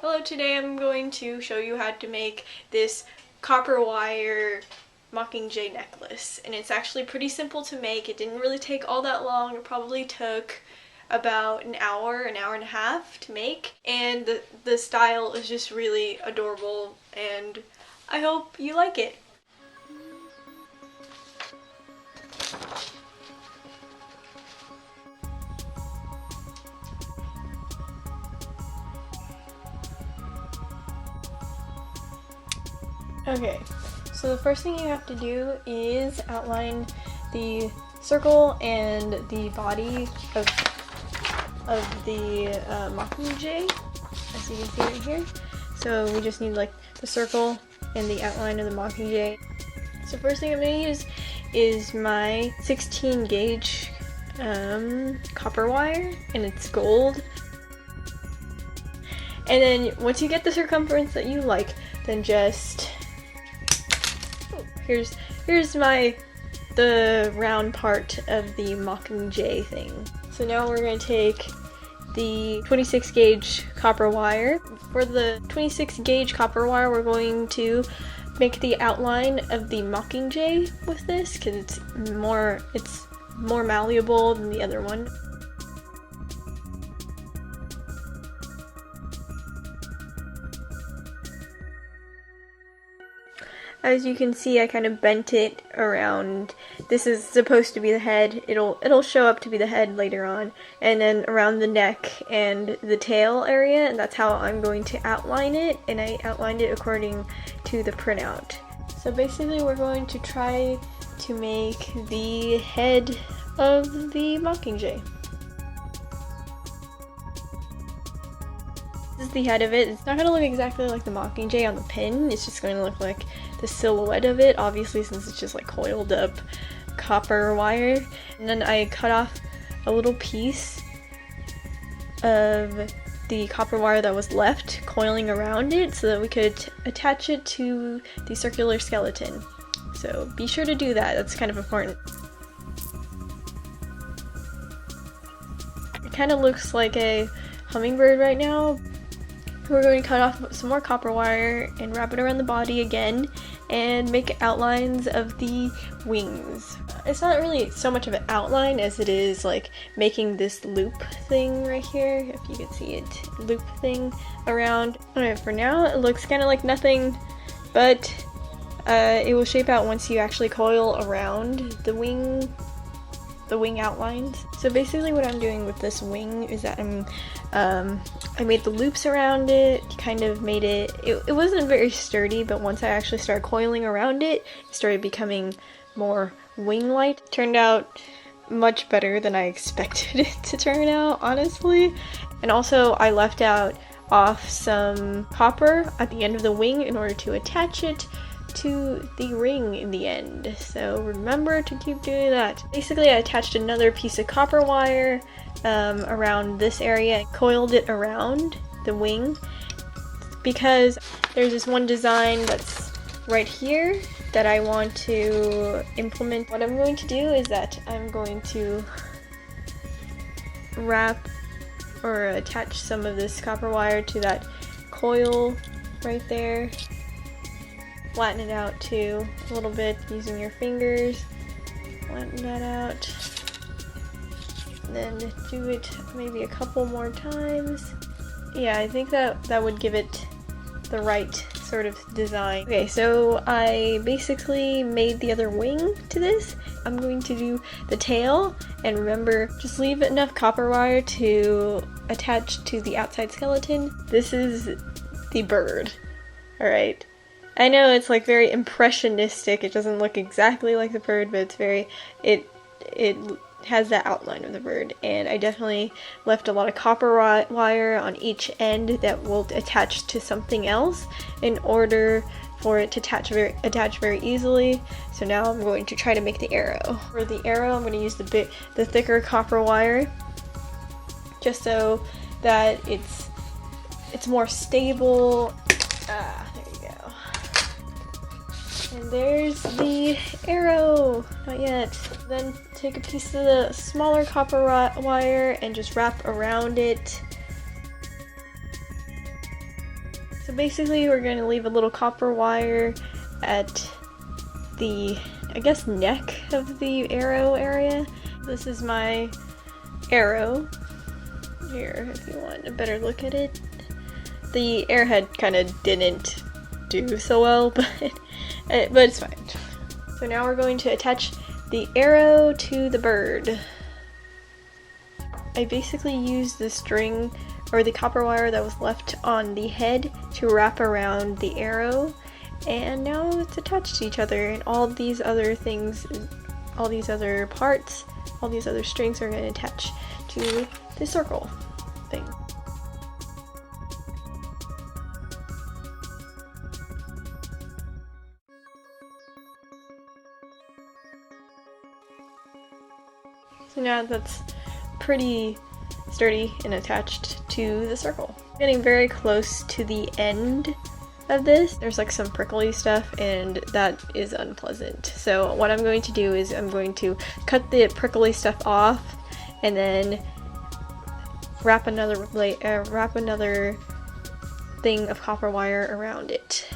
Hello, today I'm going to show you how to make this copper wire Mockingjay necklace. And it's actually pretty simple to make. It didn't really take all that long. It probably took about an hour and a half to make. And the style is just really adorable and I hope you like it. Okay, so the first thing you have to do is outline the circle and the body of the Mockingjay, as you can see right here. So we just need like the circle and the outline of the Mockingjay. So first thing I'm going to use is my 16 gauge copper wire, and it's gold. And then once you get the circumference that you like, then just here's the round part of the Mockingjay thing. So now we're going to take the 26 gauge copper wire. For the 26 gauge copper wire, we're going to make the outline of the Mockingjay with this because it's more malleable than the other one. As you can see, I kind of bent it around. This is supposed to be the head. It'll show up to be the head later on. And then around the neck and the tail area, and that's how I'm going to outline it. And I outlined it according to the printout. So basically we're going to try to make the head of the Mockingjay. This is the head of it. It's not going to look exactly like the Mockingjay on the pin. It's just going to look like the silhouette of it, obviously, since it's just like coiled up copper wire. And then I cut off a little piece of the copper wire that was left coiling around it so that we could attach it to the circular skeleton. So be sure to do that. That's kind of important. It kind of looks like a hummingbird right now. We're going to cut off some more copper wire and wrap it around the body again and make outlines of the wings. It's not really so much of an outline as it is like making this loop thing right here, if you can see it, loop thing around. Alright, for now it looks kind of like nothing, but it will shape out once you actually coil around the wing outlines. So basically what I'm doing with this wing is that I made the loops around it, kind of made it wasn't very sturdy, but once I actually started coiling around it, it started becoming more wing-like. Turned out much better than I expected it to turn out, honestly. And also I left off some copper at the end of the wing in order to attach it to the ring in the end. So remember to keep doing that. Basically I attached another piece of copper wire around this area and coiled it around the wing because there's this one design that's right here that I want to implement. What I'm going to do is that I'm going to wrap or attach some of this copper wire to that coil right there. Flatten it out too a little bit using your fingers. Flatten that out. And then do it maybe a couple more times. Yeah, I think that would give it the right sort of design. Okay, so I basically made the other wing to this. I'm going to do the tail, and remember, just leave enough copper wire to attach to the outside skeleton. This is the bird. Alright. I know it's like very impressionistic. It doesn't look exactly like the bird, but it's very, it has that outline of the bird. And I definitely left a lot of copper wire on each end that will attach to something else in order for it to attach very easily. So now I'm going to try to make the arrow. For the arrow, I'm going to use the thicker copper wire, just so that it's more stable. There you go. And there's the arrow! Not yet. Then take a piece of the smaller copper wire and just wrap around it. So basically we're going to leave a little copper wire at the, I guess, neck of the arrow area. This is my arrow. Here, if you want a better look at it. The airhead kind of didn't do so well, but it's fine. So now we're going to attach the arrow to the bird. I basically used the string or the copper wire that was left on the head to wrap around the arrow, and now it's attached to each other, and all these other things, all these other parts, all these other strings are going to attach to the circle thing. So now that's pretty sturdy and attached to the circle. Getting very close to the end of this. There's like some prickly stuff and that is unpleasant. So what I'm going to do is I'm going to cut the prickly stuff off and then wrap another thing of copper wire around it.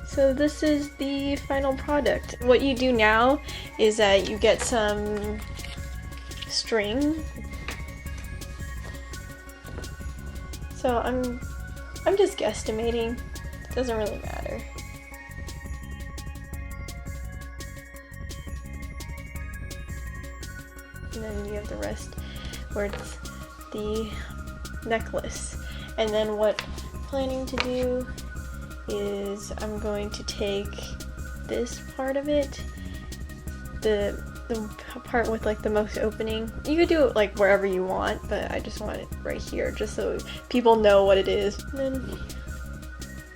So this is the final product. What you do now is that you get some string. So I'm just guesstimating. It doesn't really matter. And then you have the rest where it's the necklace. And then what I'm planning to do is I'm going to take this part of it, the part with like the most opening. You could do it like wherever you want, but I just want it right here just so people know what it is. And then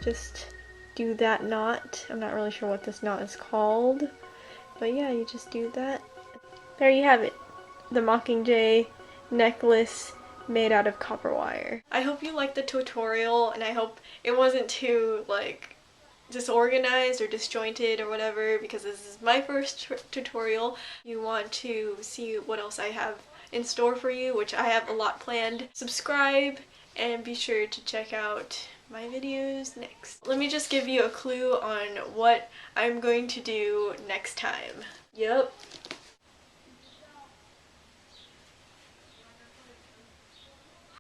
just do that knot. I'm not really sure what this knot is called, but yeah, you just do that. There you have it. The Mockingjay necklace made out of copper wire. I hope you liked the tutorial, and I hope it wasn't too like disorganized or disjointed or whatever, because this is my first tutorial. You want to see what else I have in store for you, which I have a lot planned. Subscribe and be sure to check out my videos next. Let me just give you a clue on what I'm going to do next time. Yep.